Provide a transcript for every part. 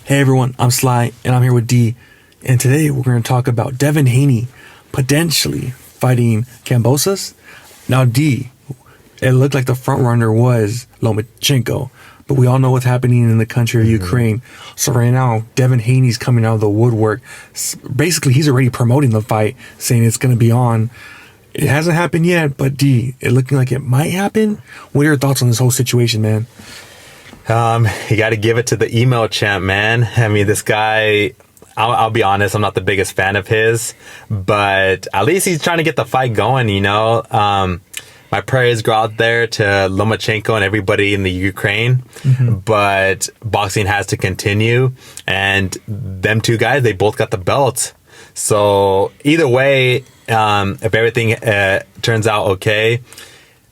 Hey everyone, I'm Sly and I'm here with D. And today we're going to talk about Devin Haney potentially fighting Kambosos. Now D, it looked like the front runner was Lomachenko, but we all know what's happening in the country of Ukraine. So right now, Devin Haney's coming out of the woodwork. Basically, he's already promoting the fight, saying it's going to be on. It hasn't happened yet, but D, it looking like it might happen. What are your thoughts on this whole situation, man? You got to give it to the email champ, man. I mean, this guy, I'll be honest, I'm not the biggest fan of his, but at least he's trying to get the fight going, you know. My prayers go out there to Lomachenko and everybody in the Ukraine, but boxing has to continue, and them two guys, they both got the belts. So either way, if everything turns out okay,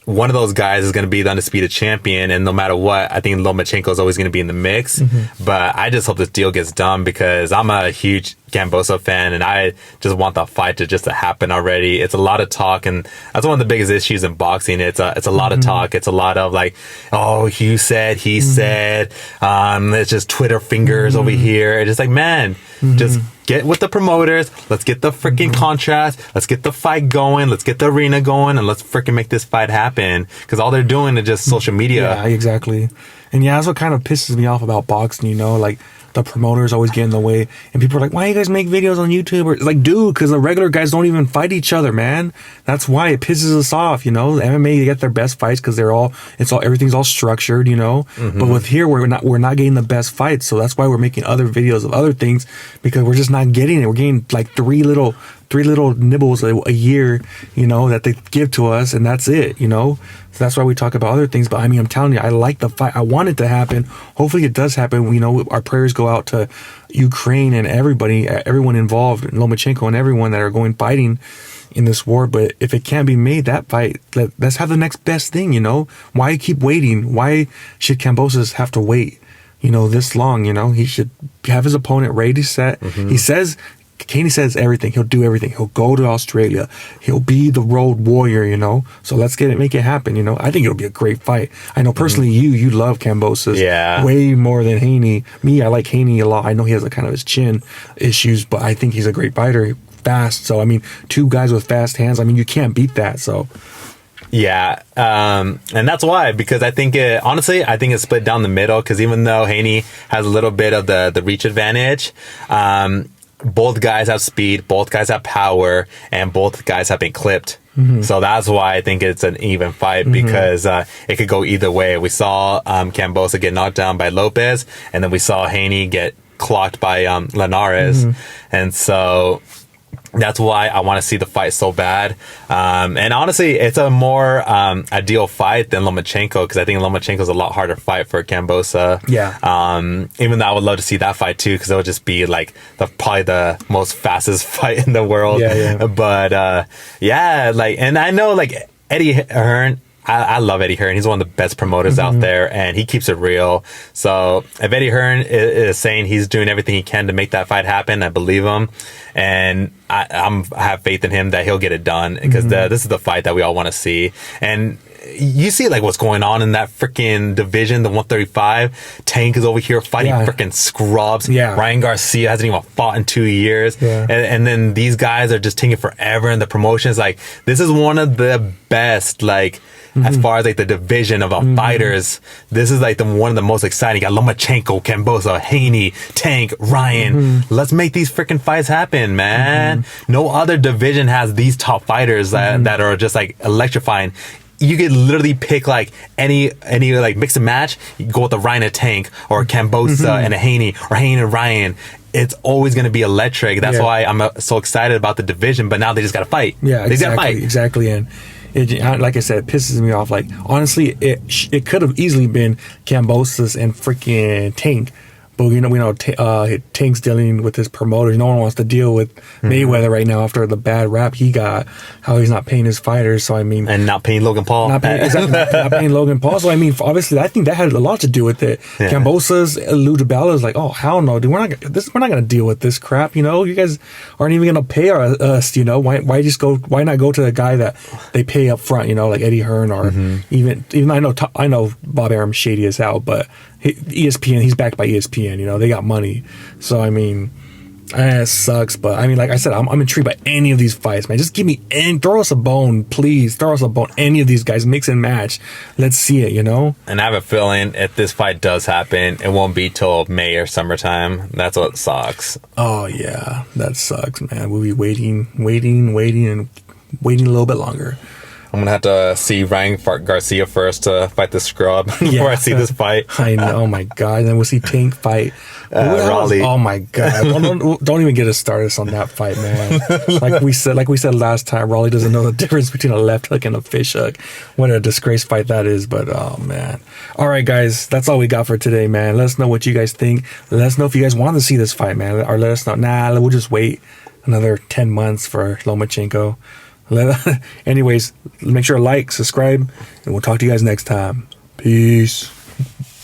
one of those guys is going to be the undisputed champion, and no matter what, I think Lomachenko is always going to be in the mix. But I just hope this deal gets done because I'm a huge Kambosos fan, and I just want the fight to happen already. It's a lot of talk, and that's one of the biggest issues in boxing. It's a lot of talk. It's a lot of like, oh, you said, he said. It's just Twitter fingers over here. It's just like, man, just get with the promoters. Let's get the freaking contrast. Let's get the fight going. Let's get the arena going, and let's freaking make this fight happen. Because all they're doing is just social media. Yeah, exactly. And yeah, that's what kind of pisses me off about boxing, you know, like the promoters always get in the way, and people are like, why do you guys make videos on YouTube? Or it's like, dude, because the regular guys don't even fight each other, man. That's why it pisses us off, you know. The MMA, they get their best fights because everything's all structured, you know. But with here, we're not getting the best fights, so that's why we're making other videos of other things, because we're just not getting it. We're getting like three little nibbles a year, you know, that they give to us, and that's it, you know. So that's why we talk about other things. But I mean, I'm telling you, I like the fight. I want it to happen. Hopefully it does happen. You know, our prayers go out to Ukraine and everyone involved, and Lomachenko and everyone that are going fighting in this war. But if it can't be made, that fight, let's have the next best thing, you know. Why keep waiting? Why should Kambosos have to wait, you know, this long? You know, he should have his opponent ready to set. Haney says everything. He'll do everything. He'll go to Australia. He'll be the road warrior, you know. So let's make it happen, you know. I think it'll be a great fight. I know personally you love Kambosos way more than Haney. Me, I like Haney a lot. I know he has a kind of his chin issues, but I think he's a great fighter, fast. So, I mean, two guys with fast hands, I mean, you can't beat that, so. Yeah, and that's why, because I think honestly, I think it's split down the middle, because even though Haney has a little bit of the reach advantage, both guys have speed, both guys have power, and both guys have been clipped. So that's why I think it's an even fight, because it could go either way. We saw Kambosos get knocked down by Lopez, and then we saw Haney get clocked by Linares. And so that's why I want to see the fight so bad. And honestly, it's a more ideal fight than Lomachenko, because I think Lomachenko's a lot harder fight for Kambosos. Yeah. Even though I would love to see that fight too, because it would just be like probably the most fastest fight in the world. Yeah. But yeah, like, and I know like Eddie Hearn, I love Eddie Hearn. He's one of the best promoters out there, and he keeps it real. So if Eddie Hearn is saying he's doing everything he can to make that fight happen, I believe him, and I have faith in him that he'll get it done, because this is the fight that we all want to see. And you see like what's going on in that freaking division, the 135. Tank is over here fighting freaking scrubs. Ryan Garcia hasn't even fought in 2 years. And then these guys are just taking forever, and the promotions, like, this is one of the best, like, as far as like the division of fighters, this is like one of the most exciting. You got Lomachenko, Kambosos, Haney, Tank, Ryan. Let's make these freaking fights happen, man. No other division has these top fighters that are just like electrifying. You could literally pick like any like mix and match. You go with a Ryan and Tank, or Kambosos and a Haney, or Haney and Ryan. It's always going to be electric. That's why I'm so excited about the division. But now they just got to fight. Yeah, they got to fight. Exactly. And it, like I said, it pisses me off. Like, honestly, it could have easily been Kambosos and freaking Tank. But we know Tank's dealing with his promoters. No one wants to deal with Mayweather right now after the bad rap he got, how he's not paying his fighters. So I mean, and not paying Logan Paul. Not paying Logan Paul. So I mean, obviously, I think that had a lot to do with it. Kambosos, Lou DiBella is like, oh hell no, dude, we're not going to deal with this crap. You know, you guys aren't even going to pay us. You know, why not go to the guy that they pay up front? You know, like Eddie Hearn, or even I know Bob Arum's shady as hell, but ESPN, he's backed by ESPN, you know, they got money. So, I mean, it sucks, but I mean, like I said, I'm intrigued by any of these fights, man. Just give me throw us a bone, please. Throw us a bone. Any of these guys, mix and match. Let's see it, you know? And I have a feeling if this fight does happen, it won't be till May or summertime. That's what sucks. Oh, yeah. That sucks, man. We'll be waiting a little bit longer. I'm going to have to see Ryan Garcia first to fight the scrub before I see this fight. I know. Oh, my God. And then we'll see Tank fight. Raleigh. Oh, my God. Don't even get us started on that fight, man. Like we said last time, Raleigh doesn't know the difference between a left hook and a fish hook. What a disgrace fight that is. But, oh, man. All right, guys. That's all we got for today, man. Let us know what you guys think. Let us know if you guys want to see this fight, man. Or let us know. Nah, we'll just wait another 10 months for Lomachenko. Anyways, make sure to like, subscribe, and we'll talk to you guys next time. Peace.